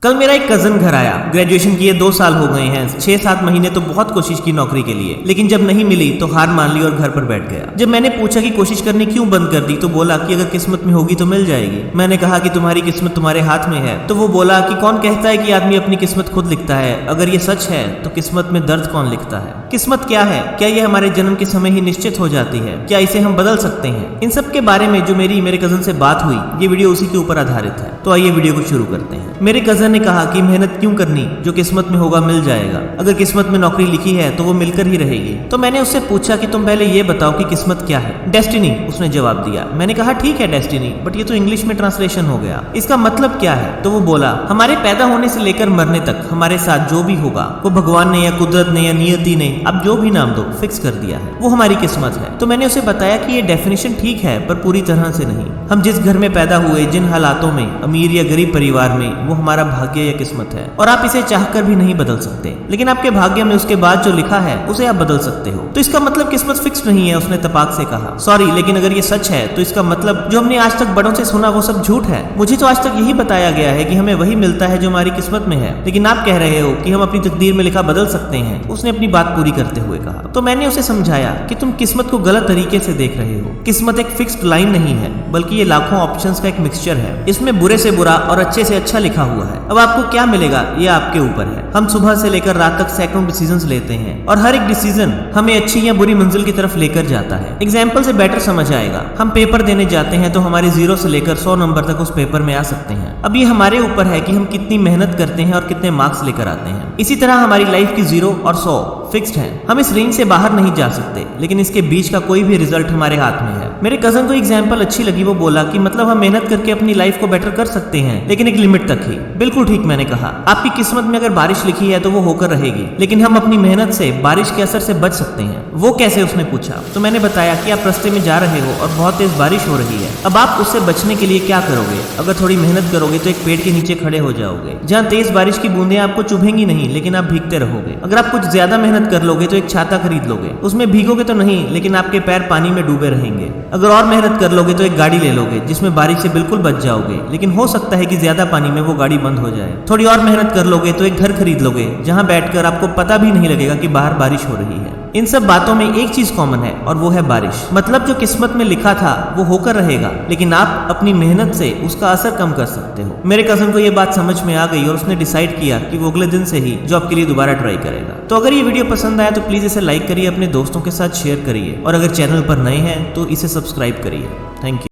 कल मेरा एक कजन घर आया। ग्रेजुएशन किए 2 साल हो गए हैं। 6-7 महीने तो बहुत कोशिश की नौकरी के लिए, लेकिन जब नहीं मिली तो हार मान ली और घर पर बैठ गया। जब मैंने पूछा कि कोशिश करनी क्यों बंद कर दी तो बोला कि अगर किस्मत में होगी तो मिल जाएगी। मैंने कहा कि तुम्हारी किस्मत तुम्हारे हाथ में है, तो वो बोला कि कौन कहता है कि आदमी अपनी किस्मत खुद लिखता है। अगर ये सच है तो किस्मत में दर्द कौन लिखता है? किस्मत क्या है? क्या ये हमारे जन्म के समय ही निश्चित हो जाती है? क्या इसे हम बदल सकते हैं? इन सब के बारे में जो मेरे कजन से बात हुई, ये वीडियो उसी के ऊपर आधारित है। तो आइए वीडियो को शुरू करते हैं। मेरे कजन ने कहा कि मेहनत क्यों करनी, जो किस्मत में होगा मिल जाएगा। अगर किस्मत में नौकरी लिखी है तो वो मिलकर ही रहेगी। तो मैंने उससे पूछा कि तुम पहले ये बताओ कि किस्मत क्या है? डेस्टिनी, उसने जवाब दिया। मैंने कहा ठीक है डेस्टिनी, बट ये तो इंग्लिश में ट्रांसलेशन हो गया, इसका मतलब क्या है? तो वो बोला हमारे पैदा होने से लेकर मरने तक हमारे साथ जो भी होगा वो भगवान ने या कुदरत ने या नियति ने, अब जो भी नाम दो, फिक्स कर दिया है, वो हमारी किस्मत है। तो मैंने उसे बताया कि ये डेफिनेशन ठीक है पर पूरी तरह से नहीं। हम जिस घर में पैदा हुए, जिन हालातों में, अमीर या गरीब परिवार में, वो हमारा भाग्य या किस्मत है और आप इसे चाहकर भी नहीं बदल सकते। लेकिन आपके भाग्य में उसके बाद जो लिखा है उसे आप बदल सकते हो। तो इसका मतलब किस्मत फिक्स नहीं है, उसने तपाक से कहा। सॉरी, लेकिन अगर ये सच है तो इसका मतलब जो हमने आज तक बड़ों से सुना वो सब झूठ है। मुझे तो आज तक यही बताया गया है कि हमें वही मिलता है जो हमारी किस्मत में है, लेकिन आप कह रहे हो कि हम अपनी तकदीर में लिखा बदल सकते हैं। उसने अपनी बात पूरी करते हुए कहा। तो मैंने उसे समझाया कि तुम किस्मत को गलत तरीके से देख रहे हो। किस्मत एक फिक्स्ड लाइन नहीं है, बल्कि ये लाखों ऑप्शंस का एक मिक्सचर है। इसमें बुरे से बुरा और अच्छे से अच्छा लिखा हुआ है। अब आपको क्या मिलेगा ये आपके ऊपर है। हम सुबह से लेकर रात तक सैकड़ों डिसीजंस लेते हैं और हर एक डिसीजन हमें अच्छी या बुरी मंजिल की तरफ लेकर जाता है। एग्जाम्पल से बेटर समझ आएगा। हम पेपर देने जाते हैं तो हमारे 0 से लेकर 100 नंबर तक उस पेपर में आ सकते हैं। अब ये हमारे ऊपर है कि हम कितनी मेहनत करते हैं और कितने मार्क्स लेकर आते हैं। इसी तरह हमारी लाइफ की 0 और 100 फिक्स्ड है। हम इस रेंज से बाहर नहीं जा सकते, लेकिन इसके बीच का कोई भी रिजल्ट हमारे हाथ में है। मेरे कजन को एग्जाम्पल अच्छी लगी। वो बोला कि मतलब हम मेहनत करके अपनी लाइफ को बेटर कर सकते हैं, लेकिन एक लिमिट तक ही। बिल्कुल ठीक, मैंने कहा। आपकी किस्मत में अगर बारिश लिखी है तो वो होकर रहेगी, लेकिन हम अपनी मेहनत से बारिश के असर से बच सकते हैं। वो कैसे, उसने पूछा। तो मैंने बताया कि आप रास्ते में जा रहे हो और बहुत तेज बारिश हो रही है। अब आप उससे बचने के लिए क्या करोगे? अगर थोड़ी मेहनत करोगे तो एक पेड़ के नीचे खड़े हो जाओगे, जहाँ तेज बारिश की बूंदें आपको चुभेंगी नहीं, लेकिन आप भीगते रहोगे। अगर आप कुछ ज्यादा मेहनत कर लोगे तो एक छाता खरीद लोगे, उसमें भीगोगे तो नहीं, लेकिन आपके पैर पानी में डूबे रहेंगे। अगर और मेहनत कर लोगे तो एक गाड़ी ले लोगे जिसमें बारिश से बिल्कुल बच जाओगे, लेकिन हो सकता है कि ज्यादा पानी में वो गाड़ी बंद हो जाए। थोड़ी और मेहनत कर लोगे तो एक घर खरीद लोगे जहां बैठकर आपको पता भी नहीं लगेगा कि बाहर बारिश हो रही है। इन सब बातों में एक चीज कॉमन है और वो है बारिश। मतलब जो किस्मत में लिखा था वो होकर रहेगा, लेकिन आप अपनी मेहनत से उसका असर कम कर सकते हो। मेरे कजन को ये बात समझ में आ गई और उसने डिसाइड किया कि वो अगले दिन से ही जॉब के लिए दोबारा ट्राई करेगा। तो अगर ये वीडियो पसंद आया तो प्लीज इसे लाइक करिए, अपने दोस्तों के साथ शेयर करिए और अगर चैनल पर नए हैं तो इसे सब्सक्राइब करिए। Thank you.